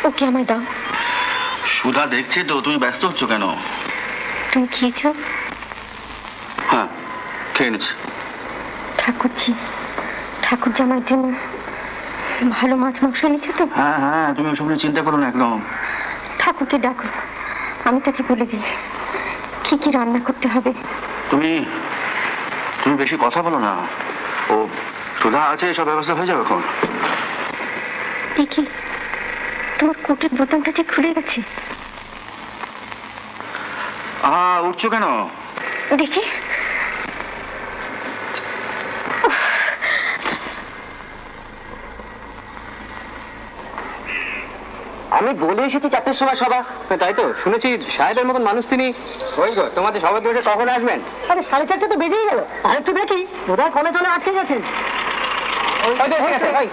ওকে আমায় দাও। সুধা দেখছে তো, তুমি ব্যস্ত হচ্ছ কেন? তুমি খেয়েছো? হ্যাঁ, খেয়ে নিচ্ছি। ঠাকুর জামার জন্য ভালো মাছ মাংস এনেছো তো? হ্যাঁ হ্যাঁ, তুমি ওসব নিয়ে চিন্তা করো না একদম। ঠাকুরকে ডাকো, আমি তাকে বলে দিই কি কি রান্না করতে হবে। তুমি বেশি কথা বলো না। ও সুধা আছে, সব ব্যবস্থা হয়ে যাবে এখন। দেখি তোমার কোটের বোতামটা যে খুলে গেছে। উঠছো কেন? দেখি। আমি বলে এসেছি 4টের সময় সভা, তাই তো শুনেছি সাহেবের মতন মানুষ তিনি। ওই গো, তোমাদের সভা বসে কখন আসবেন? আরে 4:30 তো বেজেই গেল, আর একটু দেখি বোধহয় কমে চলে আটকে গেছেন। ঠিক আছে ভাই।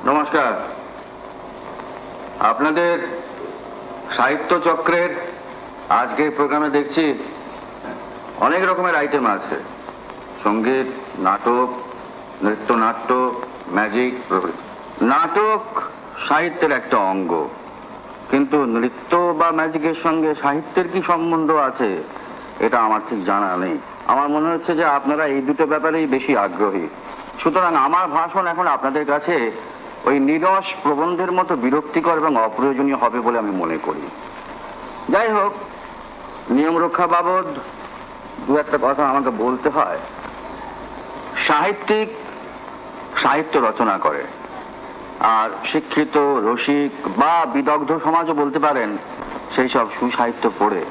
নমস্কার। আপনাদের সাহিত্য চক্রের আজকের প্রোগ্রামে দেখছি অনেক রকমের আইটেম আছে। সঙ্গীত, নাটক, নৃত্যনাট্য, ম্যাজিক প্রভৃতি। নাটক সাহিত্যের একটা অঙ্গ, কিন্তু নৃত্য বা ম্যাজিকের সঙ্গে সাহিত্যের কি সম্বন্ধ আছে এটা আমার ঠিক জানা নেই। আমার মনে হচ্ছে যে আপনারা এই দুটো ব্যাপারেই বেশি আগ্রহী। সুতরাং আমার ভাষণ এখন আপনাদের কাছে ওই নিরস প্রবন্ধের মতো বিরক্তিকর এবং অপ্রয়োজনীয় হবে বলে আমি মনে করি। যাই হোক, নিয়ম রক্ষা বাবদ দু একটা কথা আমাকে বলতে হয়। সাহিত্যিক সাহিত্য রচনা করে, আর শিক্ষিত, রসিক বা বিদগ্ধ সমাজও বলতে পারেন সেই সব সুসাহিত্য পড়ে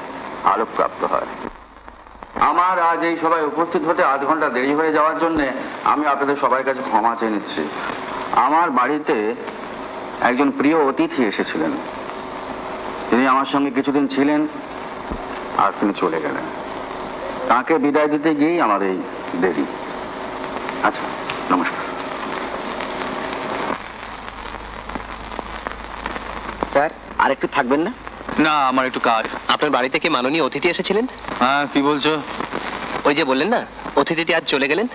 আলোকপ্রাপ্ত হয়। আমার আজ এই সভায় উপস্থিত হতে আধ ঘন্টা দেরি হয়ে যাওয়ার জন্য আমি আপনাদের সবার কাছে ক্ষমা চেয়ে নিচ্ছি। আমার বাড়িতে একজন প্রিয় অতিথি এসেছিলেন। তিনি আমার সঙ্গে কিছুদিন ছিলেন আর তিনি চলে গেলেন। তাকে বিদায় দিতে গিয়েই আমার এই দেরি। আচ্ছা, নমস্কার। স্যার, আর একটু থাকবেন না? না, আমার একটু কাজ। আপনার বাড়িতে কি মাননীয় অতিথি এসেছিলেন? হ্যাঁ, কি বলছো? ওই যে বললেন না অতিথিটি আজ চলে গেলেন।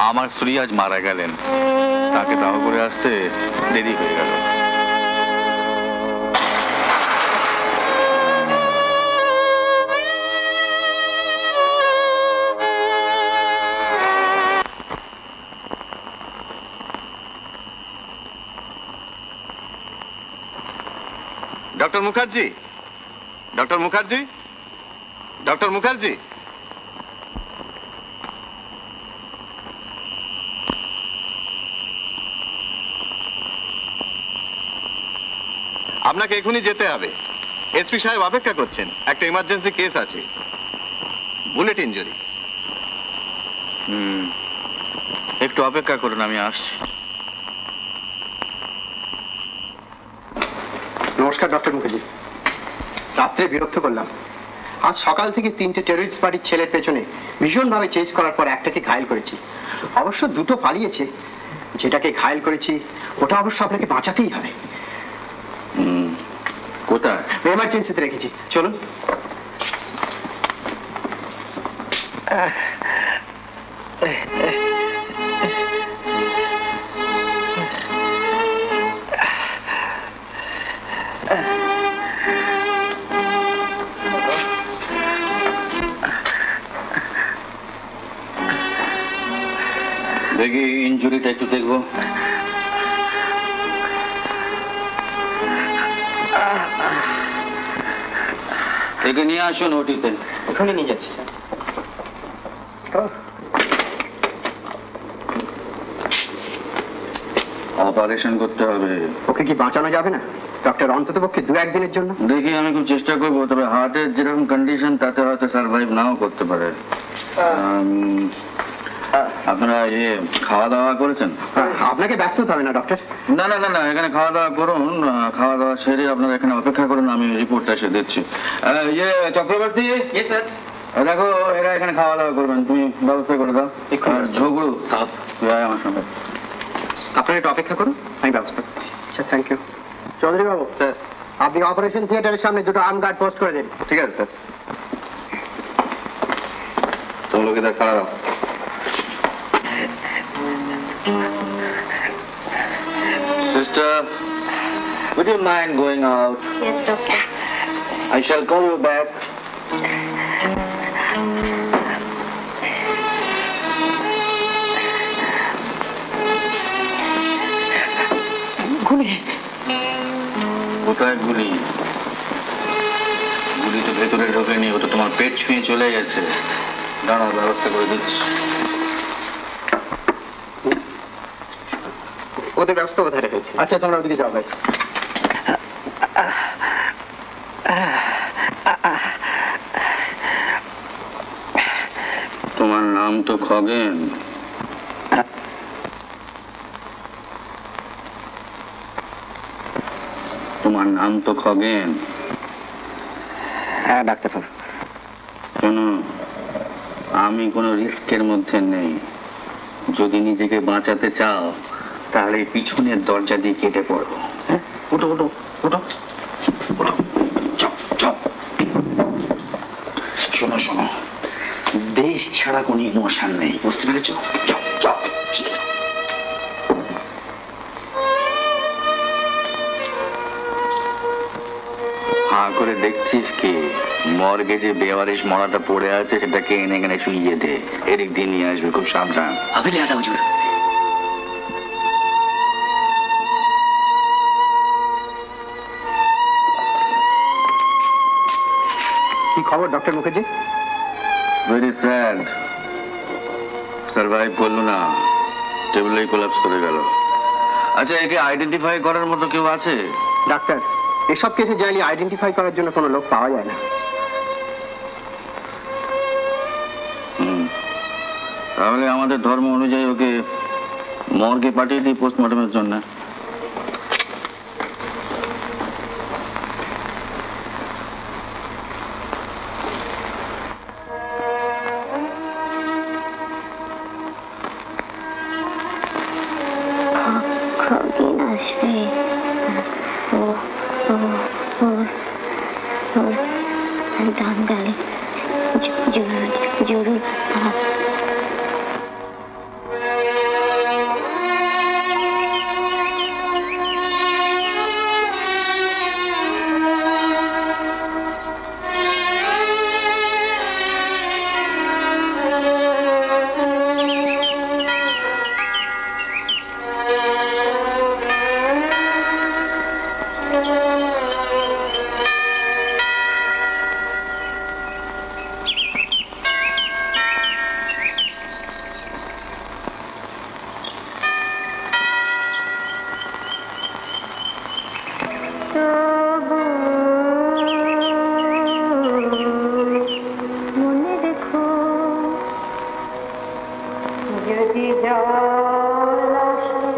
আমার স্ত্রী আজ মারা গেলেন, তাকে দাহ করে আসতে দেরি হয়ে গেল। Doctor Mukherjee, doctor Mukherjee, doctor Mukherjee. আপনাকে এখনই যেতে হবে। এসপি সাহেব অপেক্ষা করছেন, একটা ইমার্জেন্সি কেস আছে, বুলেট ইনজুরি। একটু অপেক্ষা করুন, আমি আসছি। নমস্কার ডক্টর মুখার্জি। রাত্রে বিরক্ত করলাম। আজ সকাল থেকে 3টে টেররিস্ট পার্টির ছেলের পেছনে ভীষণভাবে চেজ করার পর একটাকে ঘায়েল করেছি। অবশ্য 2টো পালিয়েছে। যেটাকে ঘায়েল করেছি ওটা অবশ্য আপনাকে বাঁচাতেই হবে। কোথায়? এমার্জেন্সিতে রেখেছি, চলুন। দেখি ইনজুরিটা একটু দেখবো। একে নিয়ে আসুন ওটিতে। এখানে নিয়ে যাচ্ছি স্যার। অপারেশন করতে হবে। ওকে কি বাঁচানো যাবে না ডক্টর, অন্তত পক্ষে 2-1 দিনের জন্য? দেখি, আমি খুব চেষ্টা করবো, তবে হার্টের যেরকম কন্ডিশন তাতে হয়তো সার্ভাইভ নাও করতে পারে। আপনারা খাওয়া দাওয়া করেছেন? আপনাকে ব্যস্ত হতে হবে না ডক্টর। না না না না, এখানে খাওয়া দাওয়া করুন, খাওয়া দাওয়া সেরে আপনারা এখানে অপেক্ষা করুন, আমি রিপোর্টটা এসে দিচ্ছি। চক্রবর্তী, স্যার। দেখো এরা এখানে খাওয়া দাওয়া করবেন, তুমি ব্যবস্থা করে দাও। ঝগড়ু তুই আয় আমার সঙ্গে। আপনারা একটু অপেক্ষা করুন, আমি ব্যবস্থা করছি। Sir, thank you. Chowdhury Babu, sir. আপনি অপারেশন থিয়েটারের সামনে 2টো আর্ম গার্ড পোস্ট করে দিন। ঠিক আছে স্যার। तुम लोग इधर खड़ा रहो। Sister, would you mind going out? Yes, doctor. I shall call you back. গুলি? কোথায় গুলি? গুলি তো ভেতরে ঢোকেনি, ও তো তোমার পেট ছুঁয়ে চলে গেছে। দাঁড়াও, ব্যবস্থা করে দিচ্ছি। ওদের ব্যবস্থা কোথায় রেখেছে? আচ্ছা, তোমরা ওদিকে যাও ভাই। তোমার নাম তো খগেন। তোমার নাম তো খগেন। হ্যাঁ ডাক্তারবাবু। শোনো, আমি কোনো রিস্কের মধ্যে নেই। যদি নিজেকে বাঁচাতে চাও তাহলে পিছনের দরজা দিয়ে কেটে পড়ো। ওঠো ওঠো ওঠো ওঠো, যাও যাও। শোনো শোনো, দেশ ছাড়া কোনো ইমোশন নেই, বুঝতে পেরেছ? যাও যাও। হাঁ করে দেখছিস কি? মর্গে যে বেওয়ারিশ মরাটা পড়ে আছে সেটাকে এনে এখানে শুইয়ে দে। এদিক দিয়ে নিয়ে আসবে, খুব সাবধান। আবেলি আদা হুজুর। কি খবর doctor Mukherjee? Very sad, survive করলো না, টেবিলেই কোলাপস করে গেল। আচ্ছা, একে আইডেন্টিফাই করার মতো কেউ আছে? ডাক্তার, এসব কেসে জানি আইডেন্টিফাই করার জন্য কোনো লোক পাওয়া যায় না। তাহলে আমাদের ধর্ম অনুযায়ী ওকে মর্গে পাঠিয়ে দিই পোস্টমর্টমের জন্য। খগেন আসবে, ডান গালে জরুর ভাব। মনে রেখো, যদি জল আসে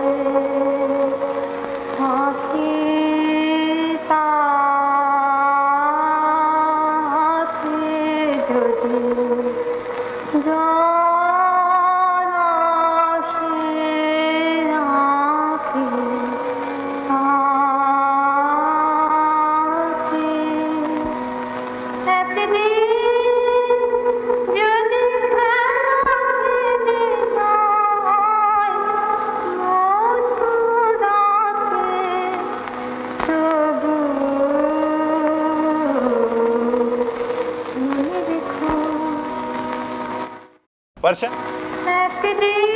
হাসি তাকে, যদি জল আসে নাকি वर्षा একদিন